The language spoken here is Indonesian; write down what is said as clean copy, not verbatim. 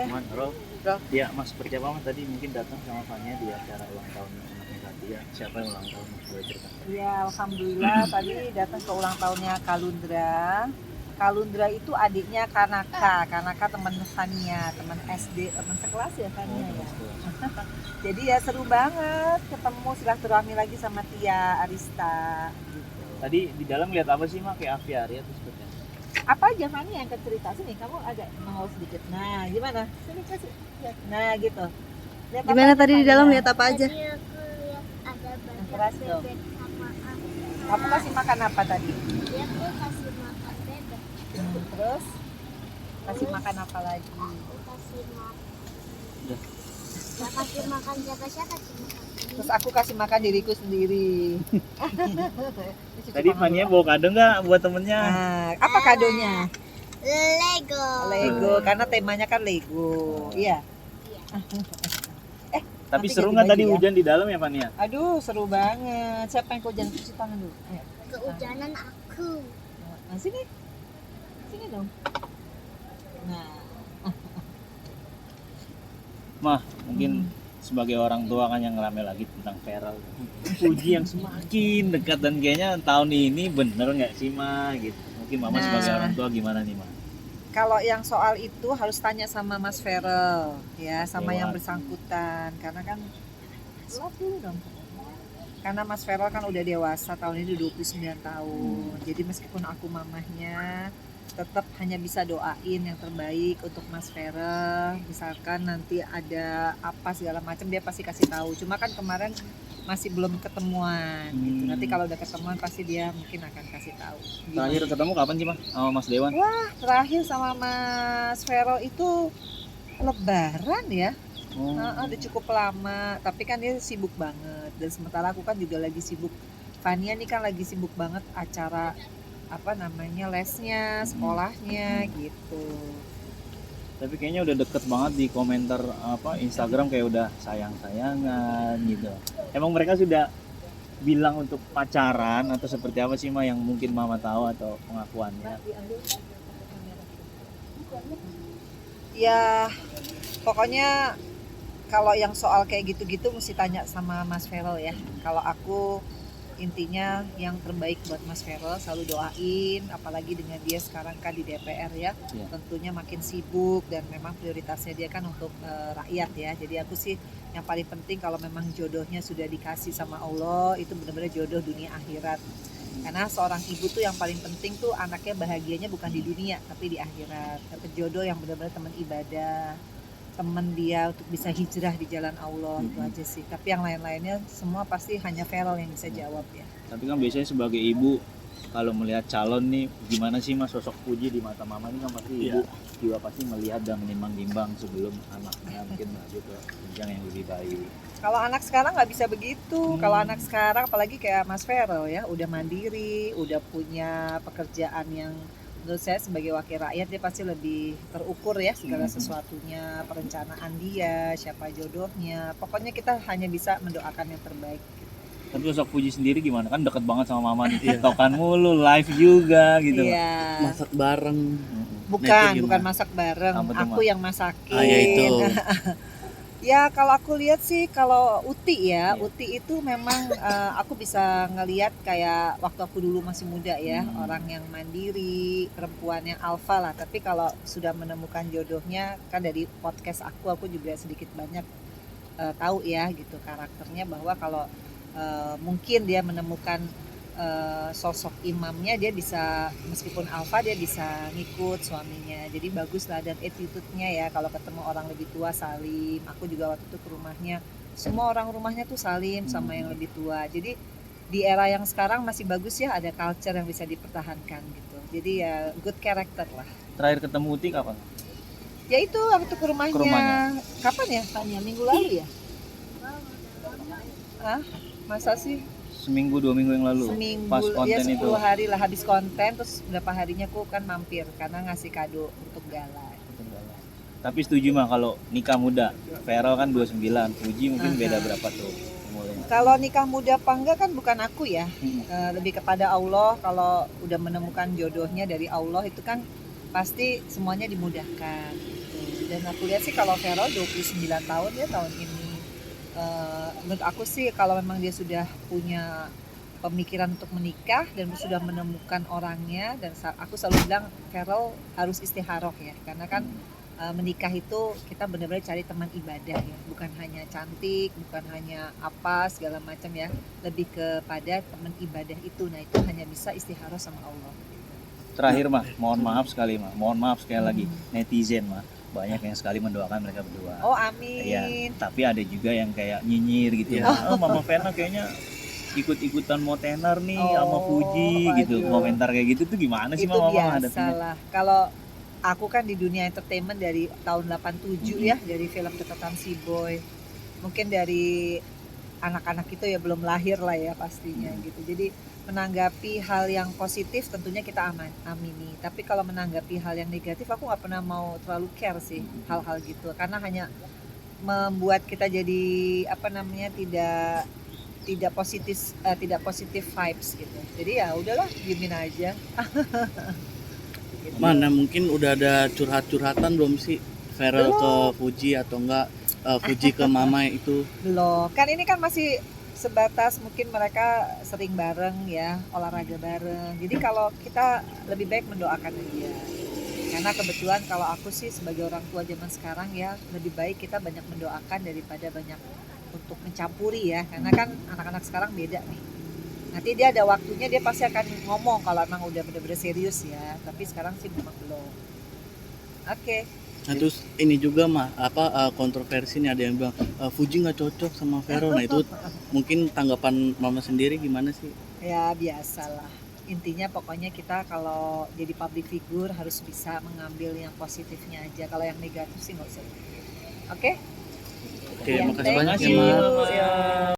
Cuman Bro, Bro. ya Mas seperti apa Mas tadi mungkin datang sama Fania di acara ulang tahun anaknya Katia. Siapa yang ulang tahun Mas boleh cerita? Ya, alhamdulillah tadi datang ke ulang tahunnya Kalundra. Kalundra itu adiknya Kanaka. Kanaka teman Fania, teman SD, teman sekelas ya Fania ya. Jadi ya seru banget ketemu silaturahmi lagi sama Tia Arista gitu. Tadi di dalam lihat apa sih Mak? Kayak aviari atau seperti apa? Apa aja Fania yang akan cerita sini? Kamu agak mau sedikit. Nah, gimana? Sini kasih. Lihat. Nah, gitu. Lihat apa Gimana aja, tadi di Fania? dalam lihat apa aja? Tadi aku lihat ada banyak Keras dong. bebek sama Kamu kasih makan apa tadi? dia tuh kasih makan bebek. Terus kasih makan apa lagi? Aku kasih makan. Udah. Gak kasih makan siapa-siapa cuma Terus aku kasih makan diriku sendiri. Tadi Fania bawa kado nggak buat temennya? Nah, apa kadonya? Lego. Lego, karena temanya kan Lego. Iya. Tapi nanti seru ganti nggak baju tadi ya. hujan di dalam ya Fania? Aduh, seru banget. Siapa yang hujan cuci tangan dulu? Ayo. Kehujanan aku. Nah, sini. Sini dong. Nah, Mah, mungkin sebagai orang tua kan yang ngerame lagi tentang Feral. Puji yang semakin dekat dan kayaknya tahun ini bener nggak sih Mah gitu. Mungkin Mama Nah. sebagai orang tua gimana nih Mah? kalau yang soal itu harus tanya sama Mas Ferel ya, sama yang Lewat. bersangkutan karena kan lewat dulu dong. Karena Mas Ferel kan udah dewasa, tahun ini 29 tahun. Jadi meskipun aku mamahnya, tetap hanya bisa doain yang terbaik untuk Mas Ferel. Misalkan nanti ada apa segala macam dia pasti kasih tahu. Cuma kan kemarin masih belum ketemuan gitu. Nanti kalau udah ketemuan pasti dia mungkin akan kasih tahu. Terakhir ketemu kapan sih Mah sama Mas Dewan? Terakhir sama Mas Ferel itu Lebaran ya. Oh. Udah cukup lama, tapi kan dia sibuk banget dan sementara aku kan juga lagi sibuk. Fania nih kan lagi sibuk banget acara apa namanya lesnya, sekolahnya gitu. Tapi kayaknya udah deket banget di komentar apa Instagram kayak udah sayang-sayangan gitu. Emang mereka sudah bilang untuk pacaran atau seperti apa sih Mah yang mungkin Mama tahu atau pengakuannya? Ya pokoknya kalau yang soal kayak gitu-gitu mesti tanya sama Mas Ferel ya. Kalau aku intinya yang terbaik buat Mas Ferel, selalu doain, apalagi dengan dia sekarang kan di DPR ya. Iya. Tentunya makin sibuk dan memang prioritasnya dia kan untuk rakyat ya. Jadi aku sih yang paling penting kalau memang jodohnya sudah dikasih sama Allah, itu benar-benar jodoh dunia akhirat. Karena seorang ibu tuh yang paling penting tuh anaknya bahagianya bukan di dunia tapi di akhirat. Dapet jodoh yang benar-benar teman ibadah, teman dia untuk bisa hijrah di jalan Allah, itu aja sih. Tapi yang lain-lainnya semua pasti hanya Ferel yang bisa jawab ya. Tapi kan biasanya sebagai ibu kalau melihat calon nih gimana sih Mas sosok Puji di mata Mama ini kan pasti ibu juga pasti melihat dan menimbang-nimbang sebelum anaknya mungkin menuju ke jenjang yang lebih baik. Kalau anak sekarang nggak bisa begitu. Kalau anak sekarang apalagi kayak Mas Ferel ya, udah mandiri, udah punya pekerjaan yang menurut saya sebagai wakil rakyat dia pasti lebih terukur ya segala sesuatunya, perencanaan dia, siapa jodohnya. Pokoknya kita hanya bisa mendoakan yang terbaik. Tapi sosok Puji sendiri gimana? Kan deket banget sama Mama nih, tiktokan mulu, live juga gitu. Iya. Masak bareng. Bukan masak bareng. Apa tuh, Aku Ma? yang masakin. Ah, ya itu. Ya kalau aku lihat sih kalau Uti ya, Iya. Uti itu memang aku bisa ngelihat kayak waktu aku dulu masih muda ya, orang yang mandiri, perempuan yang alfa lah. Tapi kalau sudah menemukan jodohnya kan dari podcast aku juga sedikit banyak tahu ya gitu karakternya bahwa kalau mungkin dia menemukan sosok imamnya dia bisa meskipun alfa dia bisa ngikut suaminya, jadi bagus lah. Dan attitude-nya ya kalau ketemu orang lebih tua salim. Aku juga waktu itu ke rumahnya semua orang rumahnya tuh salim sama yang lebih tua. Jadi di era yang sekarang masih bagus ya, ada culture yang bisa dipertahankan gitu. Jadi ya good character lah. Terakhir ketemu Uti kapan? Ya itu waktu ke rumahnya. Ke rumahnya. Kapan ya Tanya? Minggu lalu ya? Masa sih? Seminggu 2 minggu yang lalu. Seminggu Pas ya, konten 10 itu. hari lah habis konten, terus berapa harinya aku kan mampir karena ngasih kado untuk Gala. Tapi setuju Mah kalau nikah muda. Feral kan 29, Puji mungkin beda berapa tuh umurnya. Kalau nikah muda apa enggak kan bukan aku ya. Lebih kepada Allah. Kalau udah menemukan jodohnya dari Allah itu kan pasti semuanya dimudahkan gitu. Dan Dan aku lihat sih kalau Vero 29 tahun ya tahun ini. Menurut aku sih kalau memang dia sudah punya pemikiran untuk menikah dan sudah menemukan orangnya, dan aku selalu bilang Vero harus istikharah ya, karena kan menikah itu kita benar-benar cari teman ibadah ya, bukan hanya cantik, bukan hanya apa segala macam ya, lebih kepada teman ibadah itu. Nah itu hanya bisa istikharah sama Allah. Terakhir mah, mohon maaf sekali lagi netizen mah banyak yang sekali mendoakan mereka berdua. Oh amin. Iya, tapi ada juga yang kayak nyinyir gitu. Iya. Oh, Mama Vena kayaknya ikut-ikutan mau tenar nih sama Fuji waduh. gitu. Komentar kayak gitu tuh gimana sih Itu Mama biasa menghadapinya? lah. Kalau aku kan di dunia entertainment dari tahun 87 ya, dari film Catatan Si Boy. Mungkin dari anak-anak itu ya belum lahir lah ya pastinya gitu. Jadi menanggapi hal yang positif tentunya kita amini. Tapi kalau menanggapi hal yang negatif aku nggak pernah mau terlalu care sih hal-hal gitu. Karena hanya membuat kita jadi tidak positif vibes gitu. Jadi ya udahlah diemin aja. Gitu. Mana mungkin udah ada curhat-curhatan belum sih Vero ke Fuji atau enggak Fuji ke Mama itu? Belum, kan ini kan masih sebatas mungkin mereka sering bareng ya, olahraga bareng. Jadi kalau kita lebih baik mendoakan aja. Karena kebetulan kalau aku sih sebagai orang tua zaman sekarang ya, lebih baik kita banyak mendoakan daripada banyak untuk mencampuri ya. Karena kan anak-anak sekarang beda nih. Nanti dia ada waktunya dia pasti akan ngomong kalau emang udah bener-bener serius ya. Tapi sekarang sih memang belum. Oke. Nah terus ini juga mah kontroversi nih, ada yang bilang Fuji nggak cocok sama Vero. Nah itu mungkin tanggapan Mama sendiri gimana sih? Ya biasalah. Intinya pokoknya kita kalau jadi public figure harus bisa mengambil yang positifnya aja. Kalau yang negatif sih nggak usah. Oke? Oke, Ya, makasih thank banyak ya you. Ma. Ya.